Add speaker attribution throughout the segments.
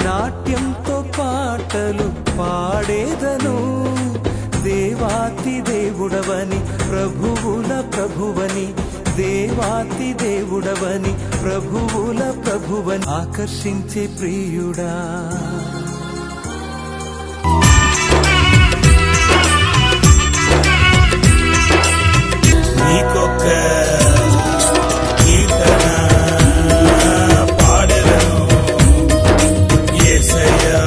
Speaker 1: నాట్యంతో పాటలు పాడేదను, దేవాతి దేవుడవని ప్రభువుల ప్రభువని, దేవాతి దేవుడవని ప్రభువుల ప్రభువని ఆకర్షించే ప్రియుడా.
Speaker 2: నీకొక్క కీర్తన పాడెదను యేసయ్యా.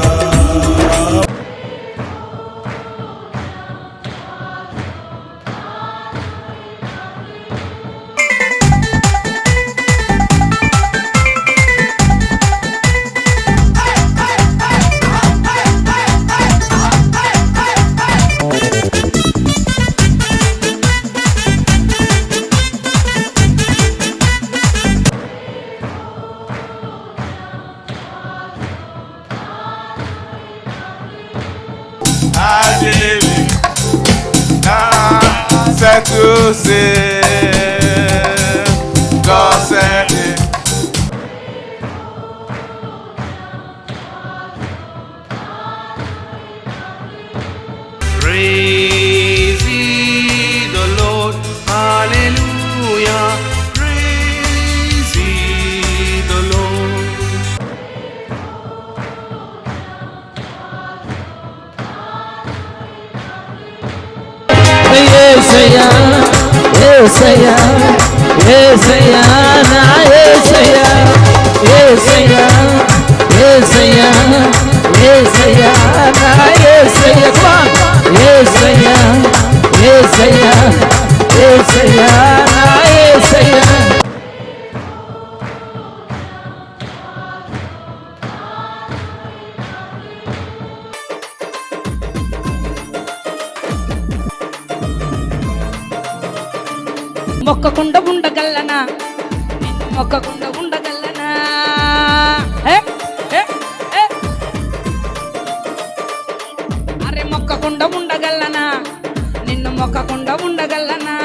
Speaker 3: C'est tout, c'est dans cette
Speaker 1: Praise ye the Lord, hallelujah, praise ye the Lord.
Speaker 4: యేసయ్యా యేసయ్యా యేసయ్యా నా యేసయ్యా యేసయ్యా యేసయ్యా యేసయ్యా నా యేసయ్యా యేసయ్యా యేసయ్యా యేసయ్యా నా యేసయ్యా.
Speaker 5: మొక్కకుండా ఉండగలనా, మొక్కకుండా ఉండగలనా, అరే మొక్కకుండా ఉండగలనా, నిన్ను మొక్కకుండా ఉండగలనా.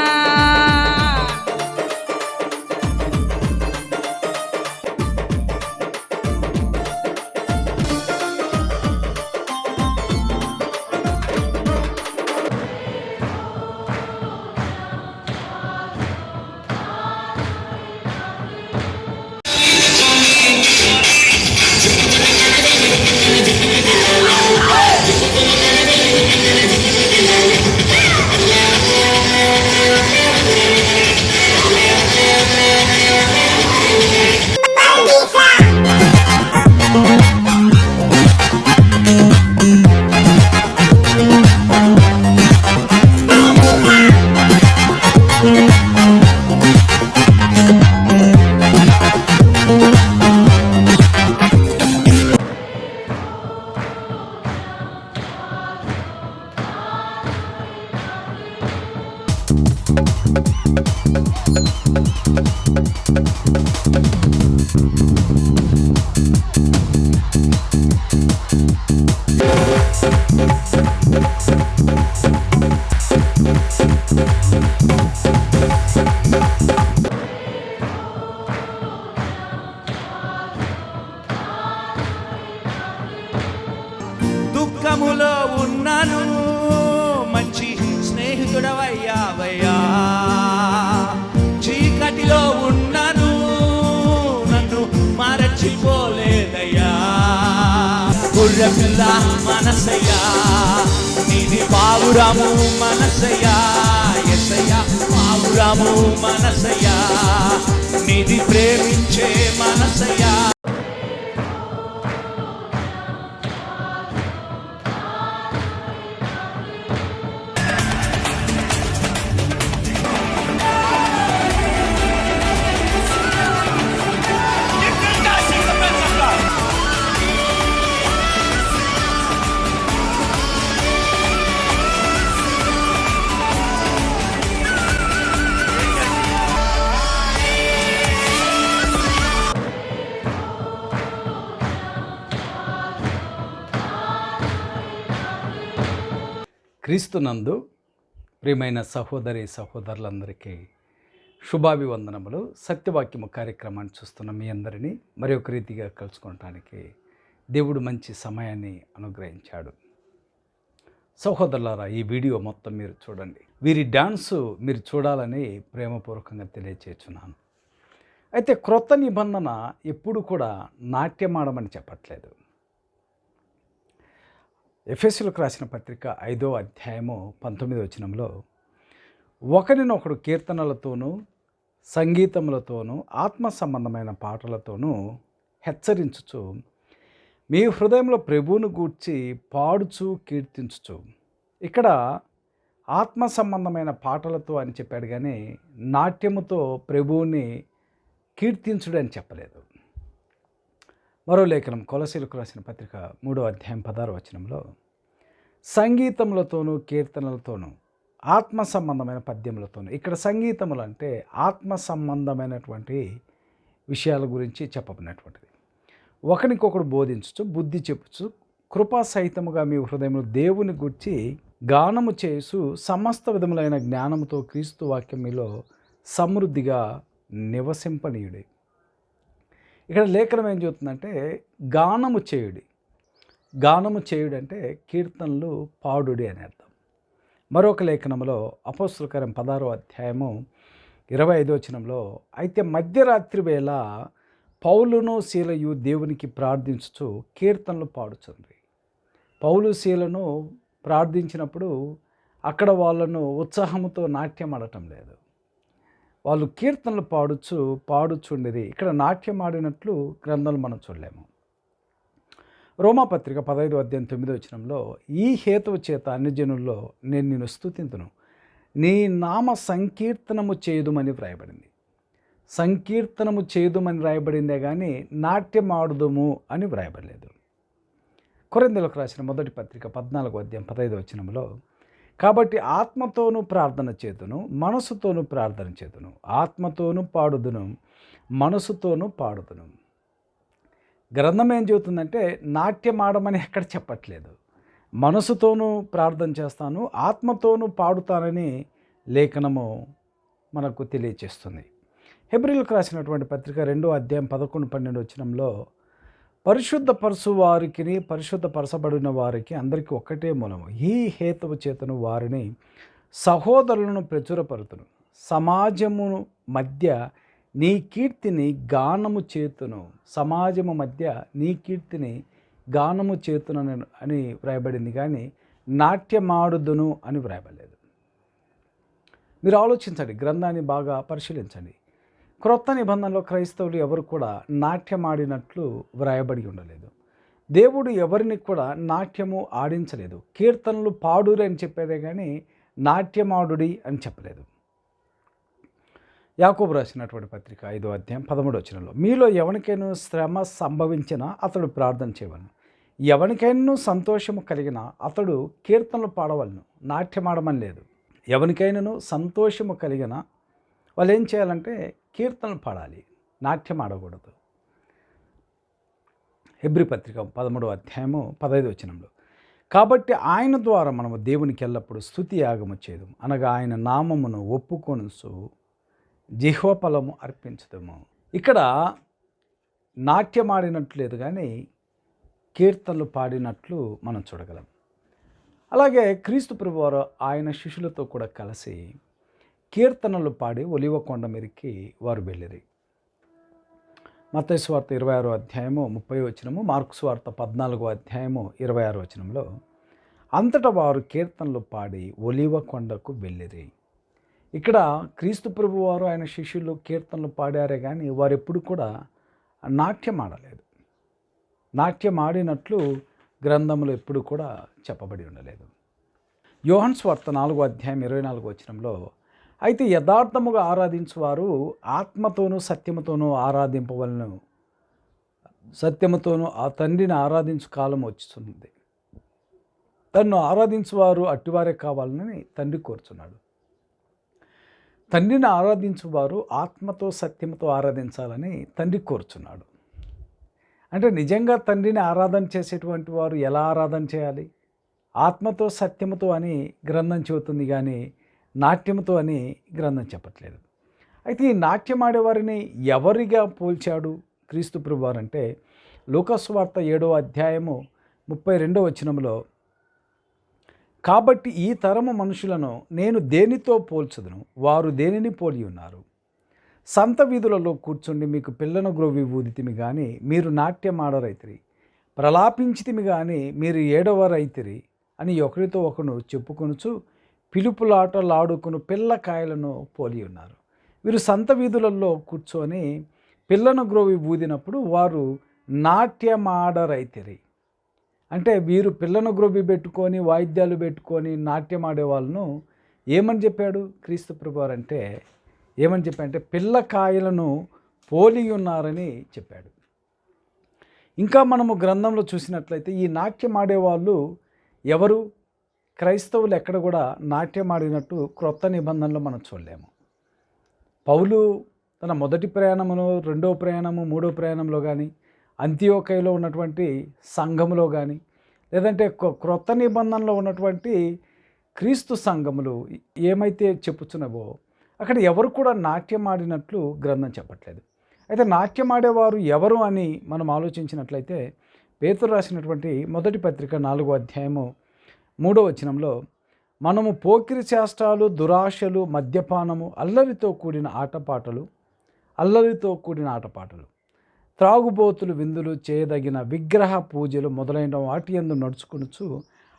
Speaker 2: గొర్రెపిల్ల మనసయ్యా, నీది పావురము మనసయ్యా, యేసయ్యా పావురము మనసయ్యా, నీది ప్రేమించే మనసయ్యా.
Speaker 6: క్రీస్తునందు ప్రియమైన సహోదరి సహోదరులందరికీ శుభాభివందనములు. సత్యవాక్యము కార్యక్రమాన్ని చూస్తున్న మీ అందరినీ మరి ఒక రీతిగా కలుసుకోవటానికి దేవుడు మంచి సమయాన్ని అనుగ్రహించాడు. సహోదరులారా, ఈ వీడియో మొత్తం మీరు చూడండి. వీరి డాన్సు మీరు చూడాలని ప్రేమపూర్వకంగా తెలియచేస్తున్నాను. అయితే క్రొత్త నిబంధన ఎప్పుడు కూడా నాట్యమాడమని చెప్పట్లేదు. ఎఫెసీయులకు రాసిన పత్రిక 5వ అధ్యాయము 19వ వచనంలో ఒకరినొకడు కీర్తనలతోనూ సంగీతములతోనూ ఆత్మ సంబంధమైన పాటలతోనూ హెచ్చరించుచు మీ హృదయంలో ప్రభువును గూర్చి పాడుచు కీర్తించుచు. ఇక్కడ ఆత్మ సంబంధమైన పాటలతో అని చెప్పాడు, కానీ నాట్యముతో ప్రభువుని కీర్తించుడు అని చెప్పలేదు. మరో లేఖనం కొలసీలకు రాసిన పత్రిక 3వ అధ్యాయం 16వ వచనంలో సంగీతములతోనూ కీర్తనలతోనూ ఆత్మ సంబంధమైన పద్యములతోనూ. ఇక్కడ సంగీతములు అంటే ఆత్మ సంబంధమైనటువంటి విషయాల గురించి చెప్పబడినటువంటిది. ఒకరికొకడు బోధించుచు బుద్ధి చెప్పుచు కృపా సహితముగా మీ హృదయంలో దేవుని గురించి గానము చేసు సమస్త విధములైన జ్ఞానముతో క్రీస్తు వాక్యం మీలో సమృద్ధిగా నివసింపనీయుడి. ఇక్కడ లేఖనం ఏం చెబుతుందంటే గానము చేయుడి. గానము చేయుడు అంటే కీర్తనలు పాడుడి అని అర్థం. మరొక లేఖనంలో అపోస్తలుల కార్యం 16వ అధ్యాయము 25వ వచనంలో అయితే మధ్యరాత్రి వేళ పౌలును శీలయు దేవునికి ప్రార్థించుచు కీర్తనలు పాడుచుండ్రి. పౌలు శీలను ప్రార్థించినప్పుడు అక్కడ వాళ్ళను ఉత్సాహంతో నాట్యం ఆడటం లేదు, వాళ్ళు కీర్తనలు పాడుచుండిరి. ఇక్కడ నాట్యం ఆడినట్లు గ్రంథాలు మనం చూడలేము. రోమాపత్రిక 15వ అధ్యాయం 9వ వచనంలో ఈ హేతువు చేత అన్యజనుల్లో నేను నిన్ను స్తుతింతును, నీ నామ సంకీర్తనము చేయుదుమని వ్రాయబడింది. సంకీర్తనము చేయుదుమని వ్రాయబడిందే కానీ నాట్యం ఆడుదుము అని వ్రాయబడలేదు. కొరింథీయులకు రాసిన మొదటి పత్రిక 14వ అధ్యాయం 15వ వచనంలో కాబట్టి ఆత్మతోనూ ప్రార్థన చేతును మనసుతోనూ ప్రార్థన చేతును, ఆత్మతోనూ పాడుదును మనసుతోనూ పాడుదును. గ్రంథం ఏం చెబుతుందంటే నాట్యం ఆడమని ఎక్కడ చెప్పట్లేదు. మనసుతోనూ ప్రార్థన చేస్తాను, ఆత్మతోనూ పాడుతానని లేఖనము మనకు తెలియచేస్తుంది. హెబ్రీయులకు రాసినటువంటి పత్రిక 2వ అధ్యాయం 11-12 వచనంలో పరిశుద్ధపరచు వారికి పరిశుద్ధపరచబడిన వారికి అందరికీ ఒక్కటే మూలము, ఈ హేతువు చేతను వారిని సహోదరులను ప్రచురపరుతును, సమాజము మధ్య నీ కీర్తిని గానము చేతును, సమాజము మధ్య నీ కీర్తిని గానము చేతును అని వ్రాయబడింది, కానీ నాట్యమాడుదును అని వ్రాయబడలేదు. మీరు ఆలోచించండి, గ్రంథాన్ని బాగా పరిశీలించండి. క్రొత్త నిబంధనలో క్రైస్తవులు ఎవరు కూడా నాట్యమాడినట్లు వ్రాయబడి ఉండలేదు. దేవుడు ఎవరిని కూడా నాట్యము ఆడించలేదు. కీర్తనలు పాడురి అని చెప్పేదే కానీ నాట్యమాడుడి అని చెప్పలేదు. యాకోబు రాసినటువంటి పత్రిక 5వ అధ్యాయం 13వ వచనంలో మీలో ఎవరికైనా శ్రమ సంభవించినా అతడు ప్రార్థన చేయవలను, ఎవరికైనా సంతోషము కలిగినా అతడు కీర్తనలు పాడవలను. నాట్యమాడమని లేదు. ఎవరికైనాను సంతోషము కలిగినా వాళ్ళు ఏం చేయాలంటే కీర్తనలు పాడాలి, నాట్యం ఆడకూడదు. హెబ్రీ పత్రిక 13వ అధ్యాయము 15వ వచనంలో కాబట్టి ఆయన ద్వారా మనము దేవునికి ఎల్లప్పుడూ స్తుతి యాగము చేయదు, అనగా ఆయన నామమును ఒప్పుకొనుచు జిహ్వఫలము అర్పించదము. ఇక్కడ నాట్యం ఆడినట్లేదు కానీ కీర్తనలు పాడినట్లు మనం చూడగలం. అలాగే క్రీస్తు ప్రభువారు ఆయన శిష్యులతో కూడా కలిసి కీర్తనలు పాడి ఒలివ కొండ మీదకి వారు వెళ్ళిరి. మత్తయి సువార్త 26వ అధ్యాయము 30వ వచనము, మార్కు సువార్త 14వ అధ్యాయము 26వ వచనంలో, అంతటా వారు కీర్తనలు పాడి ఒలీవ కొండకు వెళ్ళిరి. ఇక్కడ క్రీస్తు ప్రభు వారు ఆయన శిష్యులు కీర్తనలు పాడారే కానీ వారు ఎప్పుడు కూడా నాట్యం ఆడలేదు. నాట్యం ఆడినట్లు గ్రంథంలో ఎప్పుడు కూడా చెప్పబడి ఉండలేదు. యోహాను సువార్త 4వ అధ్యాయం 24వ వచనంలో, అయితే యథార్థముగా ఆరాధించువారు ఆత్మతోనూ సత్యముతోనూ ఆరాధింపవలను, సత్యముతోనూ ఆ తండ్రిని ఆరాధించు కాలం వచ్చుతుంది, తన్ను ఆరాధించువారు అట్టివారే కావాలని తండ్రి కోరుచున్నాడు. తండ్రిని ఆరాధించువారు ఆత్మతో సత్యముతో ఆరాధించాలని తండ్రి కోరుచున్నాడు. అంటే నిజంగా తండ్రిని ఆరాధన చేసేటువంటి వారు ఎలా ఆరాధన చేయాలి? ఆత్మతో సత్యముతో అని గ్రంథం చెబుతుంది కానీ నాట్యముతో అని గ్రంథం చెప్పట్లేదు. అయితే ఈ నాట్యం ఆడేవారిని ఎవరిగా పోల్చాడు క్రీస్తు ప్రభువారు అంటే, లూకాసు వార్త 7వ అధ్యాయము 32వ వచనంలో, కాబట్టి ఈ తరము మనుషులను నేను దేనితో పోల్చుదును, వారు దేనిని పోలి ఉన్నారు. సంత వీధులలో కూర్చుండి మీకు పిల్లను గ్రోవి ఊదితిమి కానీ మీరు నాట్యం ఆడరైతిరి, ప్రలాపించితిమి కానీ మీరు ఏడవరైతిరి అని ఒకరితో ఒకరు చెప్పుకొనుచు పిలుపులాటలాడుకును పిల్లకాయలను పోలి ఉన్నారు. వీరు సంత వీధులలో కూర్చొని పిల్లను గ్రోవి ఊదినప్పుడు వారు నాట్యమాడరైతిరి. అంటే వీరు పిల్లను గ్రోవి పెట్టుకొని వాయిద్యాలు పెట్టుకొని నాట్యం ఆడే వాళ్ళను ఏమని చెప్పాడు క్రీస్తు ప్రభువారు అంటే, ఏమని చెప్పాడంటే పిల్లకాయలను పోలి ఉన్నారని చెప్పాడు. ఇంకా మనము గ్రంథంలో చూసినట్లయితే ఈ నాట్యం ఆడేవాళ్ళు ఎవరు? క్రైస్తవులు ఎక్కడ కూడా నాట్యం ఆడినట్టు క్రొత్త నిబంధనలో మనం చూడలేము. పౌలు తన మొదటి ప్రయాణములో, రెండవ ప్రయాణము, మూడవ ప్రయాణంలో కానీ, అంతియోకయలో ఉన్నటువంటి సంఘములో కానీ, లేదంటే క్రొత్త నిబంధనలో ఉన్నటువంటి క్రీస్తు సంఘములు ఏమైతే చెప్పుచున్నావో అక్కడ ఎవరు కూడా నాట్యం ఆడినట్లు గ్రంథం చెప్పట్లేదు. అయితే నాట్యం ఆడేవారు ఎవరు అని మనం ఆలోచించినట్లయితే, పేతురు రాసినటువంటి మొదటి పత్రిక 4వ అధ్యాయము 3వ వచనంలో, మనము పోకిరి చేష్టాలు, దురాశలు, మద్యపానము, అల్లరితో కూడిన ఆటపాటలు, త్రాగుబోతులు, విందులు, చేయదగిన విగ్రహ పూజలు మొదలైన వాటి యందు నడుచుకొనుచు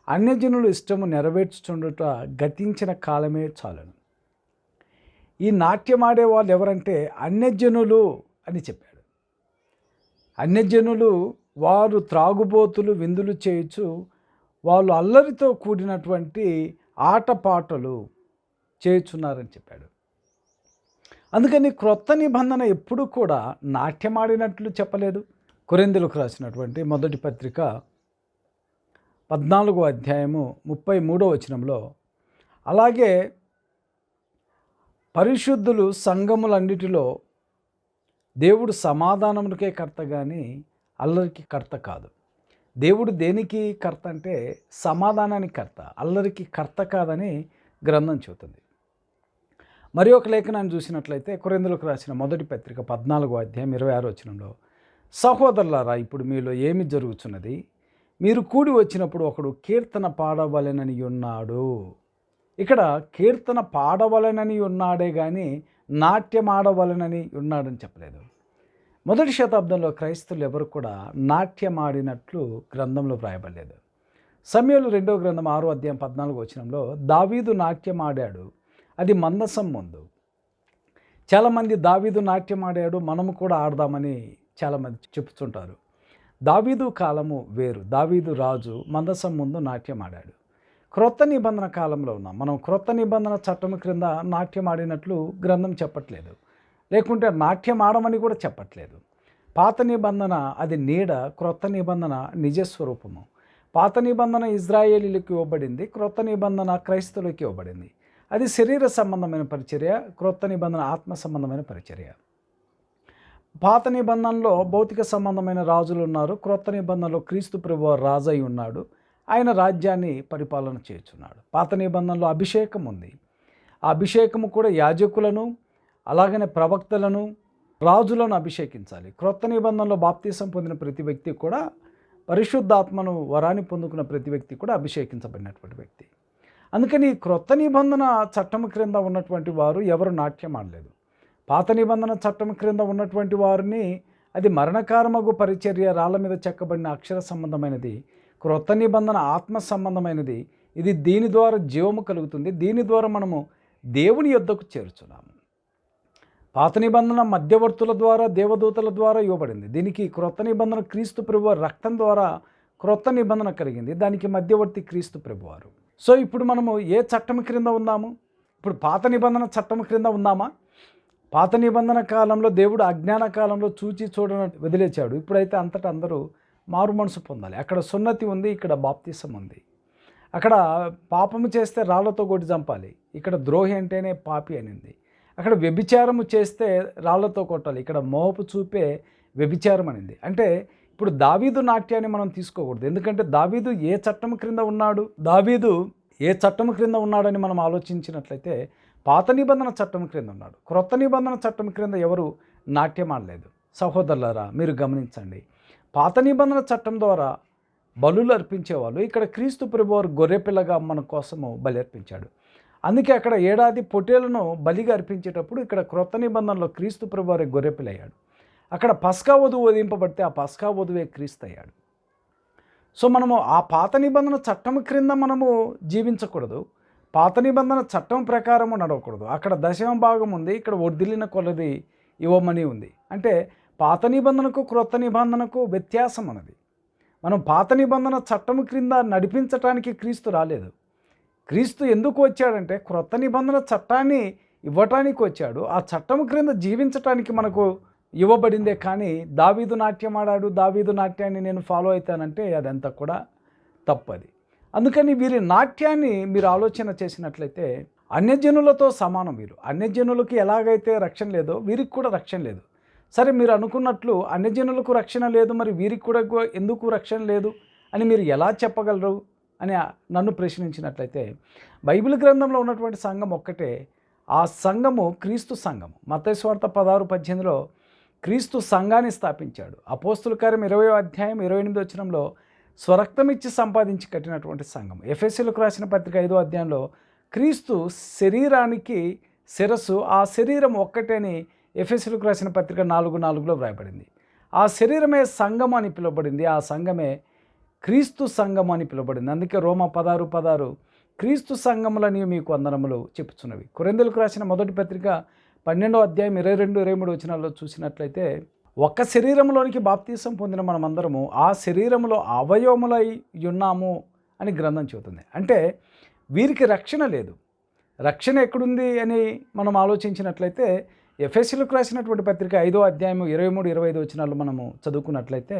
Speaker 6: అన్యజనులు ఇష్టము నెరవేర్చుచుండుట గతించిన కాలమే చాలును. ఈ నాట్యమాడే వాళ్ళు ఎవరంటే అన్యజనులు అని చెప్పాడు. అన్యజనులు వారు త్రాగుబోతులు, విందులు చేయొచ్చు, వాళ్ళు అల్లరితో కూడినటువంటి ఆటపాటలు చేయుచున్నారని చెప్పాడు. అందుకని క్రొత్త నిబంధన ఎప్పుడు కూడా నాట్యమాడినట్లు చెప్పలేదు. కొరింథీయులకు రాసినటువంటి మొదటి పత్రిక 14వ అధ్యాయము 33వ వచనంలో, అలాగే పరిశుద్ధులు సంఘములన్నిటిలో దేవుడు సమాధానమునికే కర్త కానీ అల్లరికి కర్త కాదు. దేవుడు దేనికి కర్త అంటే సమాధానానికి కర్త, అల్లరికి కర్త కాదని గ్రంథం చెబుతుంది. మరి ఒక లేఖనాన్ని చూసినట్లయితే కొరింథీయులకు రాసిన మొదటి పత్రిక 14వ అధ్యాయం 26వ వచనంలో, సహోదరులారా ఇప్పుడు మీలో ఏమి జరుగుతున్నది, మీరు కూడి వచ్చినప్పుడు ఒకడు కీర్తన పాడవలెనని ఉన్నాడు. ఇక్కడ కీర్తన పాడవలెనని ఉన్నాడే కానీ నాట్యం ఆడవలెనని ఉన్నాడని చెప్పలేదు. మొదటి శతాబ్దంలో క్రైస్తవులు ఎవరు కూడా నాట్యం ఆడినట్లు గ్రంథంలో వ్రాయబడలేదు. సమూయేలు 2వ గ్రంథం 6వ అధ్యాయం 14వ వచనంలో, దావీదు నాట్యం ఆడాడు, అది మందసం ముందు. చాలామంది దావీదు నాట్యం ఆడాడు, మనము కూడా ఆడదామని చాలామంది చెప్పుతుంటారు. దావీదు కాలము వేరు. దావీదు రాజు మందసం ముందు నాట్యం ఆడాడు. క్రొత్త నిబంధన కాలంలో ఉన్నాం మనం. క్రొత్త నిబంధన చట్టం క్రింద నాట్యం ఆడినట్లు గ్రంథం చెప్పట్లేదు, లేకుంటే నాట్యం ఆడమని కూడా చెప్పట్లేదు. పాత నిబంధన అది నీడ, క్రొత్త నిబంధన నిజస్వరూపము. పాత నిబంధన ఇజ్రాయేలీలకు ఇవ్వబడింది, క్రొత్త నిబంధన క్రైస్తవులకు ఇవ్వబడింది. అది శరీర సంబంధమైన పరిచర్య, క్రొత్త నిబంధన ఆత్మ సంబంధమైన పరిచర్య. పాత నిబంధనలో భౌతిక సంబంధమైన రాజులు ఉన్నారు, క్రొత్త నిబంధనలో క్రీస్తు ప్రభువు రాజై ఉన్నాడు, ఆయన రాజ్యాన్ని పరిపాలన చేస్తున్నాడు. పాత నిబంధనలో అభిషేకం ఉంది, ఆ అభిషేకము కూడా యాజకులను అలాగనే ప్రవక్తలను రాజులను అభిషేకించాలి. క్రొత్త నిబంధనలో బాప్తీసం పొందిన ప్రతి వ్యక్తి కూడా, పరిశుద్ధాత్మను వరాన్ని పొందుకున్న ప్రతి వ్యక్తి కూడా అభిషేకించబడినటువంటి వ్యక్తి. అందుకని క్రొత్త నిబంధన చట్టం క్రింద ఉన్నటువంటి వారు ఎవరు నాట్యం ఆడలేదు. పాత నిబంధన చట్టం క్రింద ఉన్నటువంటి వారిని అది మరణకారమగు పరిచర్య, రాళ్ళ మీద చెక్కబడిన అక్షర సంబంధమైనది, క్రొత్త నిబంధన ఆత్మ సంబంధమైనది. ఇది దీని ద్వారా జీవము కలుగుతుంది, దీని ద్వారా మనము దేవుని యొద్దకు చేర్చున్నాము. పాత నిబంధన మధ్యవర్తుల ద్వారా, దేవదూతల ద్వారా ఇవ్వబడింది. దీనికి క్రొత్త నిబంధన క్రీస్తు ప్రభువారి రక్తం ద్వారా క్రొత్త నిబంధన కలిగింది. దానికి మధ్యవర్తి క్రీస్తు ప్రభువారు. సో ఇప్పుడు మనము ఏ చట్టం క్రింద ఉందాము? ఇప్పుడు పాత నిబంధన చట్టం క్రింద ఉందామా? పాత నిబంధన కాలంలో దేవుడు అజ్ఞాన కాలంలో చూచి చూడని వదిలేచాడు. ఇప్పుడైతే అంతటా అందరూ మారు మనసు పొందాలి. అక్కడ సున్నతి ఉంది, ఇక్కడ బాప్తిసం ఉంది. అక్కడ పాపము చేస్తే రాళ్లతో కొట్టి చంపాలి, ఇక్కడ ద్రోహి అంటేనే పాపి అనింది. అక్కడ వ్యభిచారము చేస్తే రాళ్లతో కొట్టాలి, ఇక్కడ మోహపు చూపే వ్యభిచారం అనింది. అంటే ఇప్పుడు దావీదు నాట్యాన్ని మనం తీసుకోకూడదు. ఎందుకంటే దావీదు ఏ చట్టం క్రింద ఉన్నాడు? దావీదు ఏ చట్టం క్రింద ఉన్నాడని మనం ఆలోచించినట్లయితే పాత నిబంధన చట్టం క్రింద ఉన్నాడు. క్రొత్త నిబంధన చట్టం క్రింద ఎవరు నాట్యం ఆడలేదు. సహోదరులారా, మీరు గమనించండి. పాత నిబంధన చట్టం ద్వారా బలులు అర్పించేవాళ్ళు. ఇక్కడ క్రీస్తు ప్రభువారు గొర్రెపిల్లగా మన కోసము బలి అర్పించాడు. అందుకే అక్కడ ఏడాది పొట్టేలను బలిగా అర్పించేటప్పుడు ఇక్కడ క్రొత్త నిబంధనలో క్రీస్తు ప్రభువారు గొర్రెపిల్ల అయ్యాడు. అక్కడ పస్కా వధువు వధింపబడితే ఆ పస్కా వధువే క్రీస్తు అయ్యాడు. సో మనము ఆ పాత నిబంధన చట్టం క్రింద మనము జీవించకూడదు, పాత నిబంధన చట్టం ప్రకారము నడవకూడదు. అక్కడ దశమ భాగం ఉంది, ఇక్కడ వర్ధిల్లిన కొలది ఇవ్వమని ఉంది. అంటే పాత నిబంధనకు క్రొత్త నిబంధనకు వ్యత్యాసం అన్నది. మనం పాత నిబంధన చట్టం క్రింద నడిపించటానికి క్రీస్తు రాలేదు. క్రీస్తు ఎందుకు వచ్చాడంటే క్రొత్త నిబంధన చట్టాన్ని ఇవ్వటానికి వచ్చాడు. ఆ చట్టం క్రింద జీవించటానికి మనకు ఇవ్వబడిందే. కానీ దావీదు నాట్యం ఆడాడు, దావీదు నాట్యాన్ని నేను ఫాలో అవుతానంటే అదంతా కూడా తప్పది. అందుకని వీరి నాట్యాన్ని మీరు ఆలోచన చేసినట్లయితే అన్యజనులతో సమానం వీరు. అన్యజనులకి ఎలాగైతే రక్షణ లేదో వీరికి కూడా రక్షణ లేదు. సరే, మీరు అనుకున్నట్లు అన్యజనులకు రక్షణ లేదు, మరి వీరికి కూడా ఎందుకు రక్షణ లేదు అని మీరు ఎలా చెప్పగలరు అని నన్ను ప్రశ్నించినట్లయితే బైబిల్ గ్రంథంలో ఉన్నటువంటి సంఘం ఒక్కటే. ఆ సంఘము క్రీస్తు సంఘము. మత్తయి సువార్త 16:18లో క్రీస్తు సంఘాన్ని స్థాపించాడు. అపోస్తుల కార్యం 20వ అధ్యాయం 28వ వచనంలో స్వరక్తం ఇచ్చి సంపాదించి కట్టినటువంటి సంఘం. ఎఫెసీయులకు రాసిన పత్రిక 5వ అధ్యాయంలో క్రీస్తు శరీరానికి శిరస్సు, ఆ శరీరం ఒక్కటేని ఎఫెసీయులకు రాసిన పత్రిక 4:4లో వ్రాయబడింది. ఆ శరీరమే సంఘం అని పిలువబడింది. ఆ సంఘమే క్రీస్తు సంఘం అని పిలువబడింది. అందుకే రోమా 16:16 క్రీస్తు సంఘములని మీకు వందనములు చెప్పుచున్నవి. కొరింథీయులకు రాసిన మొదటి పత్రిక 12వ అధ్యాయం 22-23 వచనాల్లో చూసినట్లయితే ఒక్క శరీరంలోనికి బాప్తీసం పొందిన మనమందరము ఆ శరీరంలో అవయవములై ఉన్నాము అని గ్రంథం చెబుతుంది. అంటే వీరికి రక్షణ లేదు. రక్షణ ఎక్కడుంది అని మనం ఆలోచించినట్లయితే ఎఫెసీయులకు రాసినటువంటి పత్రిక 5వ అధ్యాయం 23-25 వచనాలు మనము చదువుకున్నట్లయితే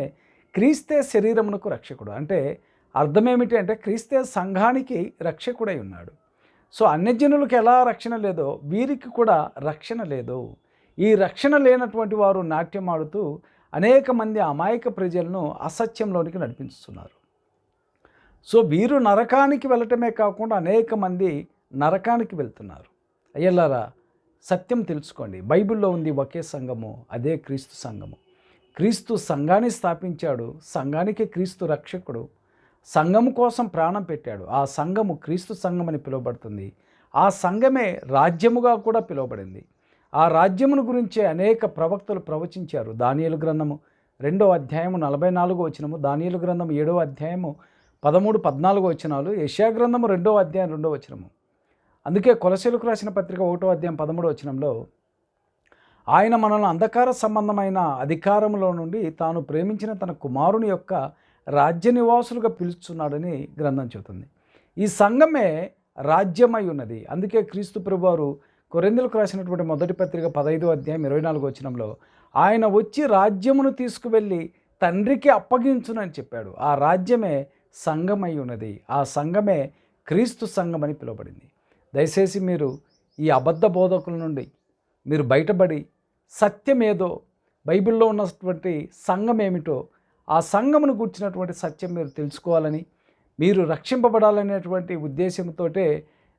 Speaker 6: క్రీస్తే శరీరమునకు రక్షకుడు. అంటే అర్థం ఏమిటి అంటే క్రీస్తే సంఘానికి రక్షకుడై ఉన్నాడు. సో అన్యజనులకు ఎలా రక్షణ లేదో వీరికి కూడా రక్షణ లేదు. ఈ రక్షణ లేనటువంటి వారు నాట్యం ఆడుతూ అనేక మంది అమాయక ప్రజలను అసత్యంలోనికి నడిపిస్తున్నారు. సో వీరు నరకానికి వెళ్ళటమే కాకుండా అనేక మంది నరకానికి వెళ్తున్నారు. అయ్యలారా, సత్యం తెలుసుకోండి. బైబిల్లో ఉంది ఒకే సంఘము, అదే క్రీస్తు సంఘము. క్రీస్తు సంఘాన్ని స్థాపించాడు. సంఘానికి క్రీస్తు రక్షకుడు. సంఘము కోసం ప్రాణం పెట్టాడు. ఆ సంఘము క్రీస్తు సంఘం అని పిలువబడుతుంది. ఆ సంఘమే రాజ్యముగా కూడా పిలువబడింది. ఆ రాజ్యమును గురించే అనేక ప్రవక్తలు ప్రవచించారు. దానియేలు గ్రంథము 2వ అధ్యాయము 44వ వచనము, దానియేలు గ్రంథము 7వ అధ్యాయము 13-14 వచనాలు, యెషయా గ్రంథము 2వ అధ్యాయం 2వ వచనము. అందుకే కొలస్సీయులకు రాసిన పత్రిక 1వ అధ్యాయం 13వ వచనంలో ఆయన మనల్ని అంధకార సంబంధమైన అధికారంలో నుండి తాను ప్రేమించిన తన కుమారుని యొక్క రాజ్య నివాసులుగా పిలుస్తున్నాడని గ్రంథం చెబుతుంది. ఈ సంఘమే రాజ్యమై ఉన్నది. అందుకే క్రీస్తు ప్రభువారు కొరింథీయులకు రాసినటువంటి మొదటి పత్రిక 15వ అధ్యాయం 24వ వచనంలో ఆయన వచ్చి రాజ్యమును తీసుకువెళ్ళి తండ్రికి అప్పగించునని చెప్పాడు. ఆ రాజ్యమే సంఘమై ఉన్నది. ఆ సంఘమే క్రీస్తు సంఘం అని పిలువబడింది. దయచేసి మీరు ఈ అబద్ధ బోధకుల నుండి మీరు బయటపడి సత్యమేదో, బైబిల్లో ఉన్నటువంటి సంఘం ఏమిటో, ఆ సంఘమును కూర్చున్నటువంటి సత్యం మీరు తెలుసుకోవాలని, మీరు రక్షింపబడాలనేటువంటి ఉద్దేశంతో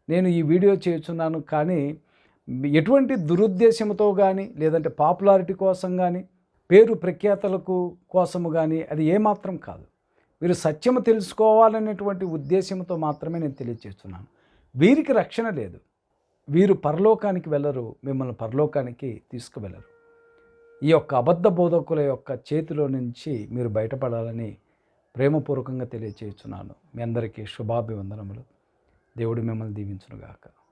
Speaker 6: నేను ఈ వీడియో చేస్తున్నాను. కానీ ఎటువంటి దురుద్దేశంతో కానీ, లేదంటే పాపులారిటీ కోసం కానీ, పేరు ప్రఖ్యాతలకు కోసము కానీ అది ఏమాత్రం కాదు. మీరు సత్యము తెలుసుకోవాలనేటువంటి ఉద్దేశంతో మాత్రమే నేను తెలియజేస్తున్నాను. వీరికి రక్షణ లేదు. వీరు పరలోకానికి వెళ్ళరు, మిమ్మల్ని పరలోకానికి తీసుకువెళ్ళరు. ఈ యొక్క అబద్ధ బోధకుల యొక్క చేతిలో నుంచి మీరు బయటపడాలని ప్రేమపూర్వకంగా తెలియచేస్తున్నాను. మీ అందరికీ శుభాభివందనములు. దేవుడు మిమ్మల్ని దీవించునుగాక.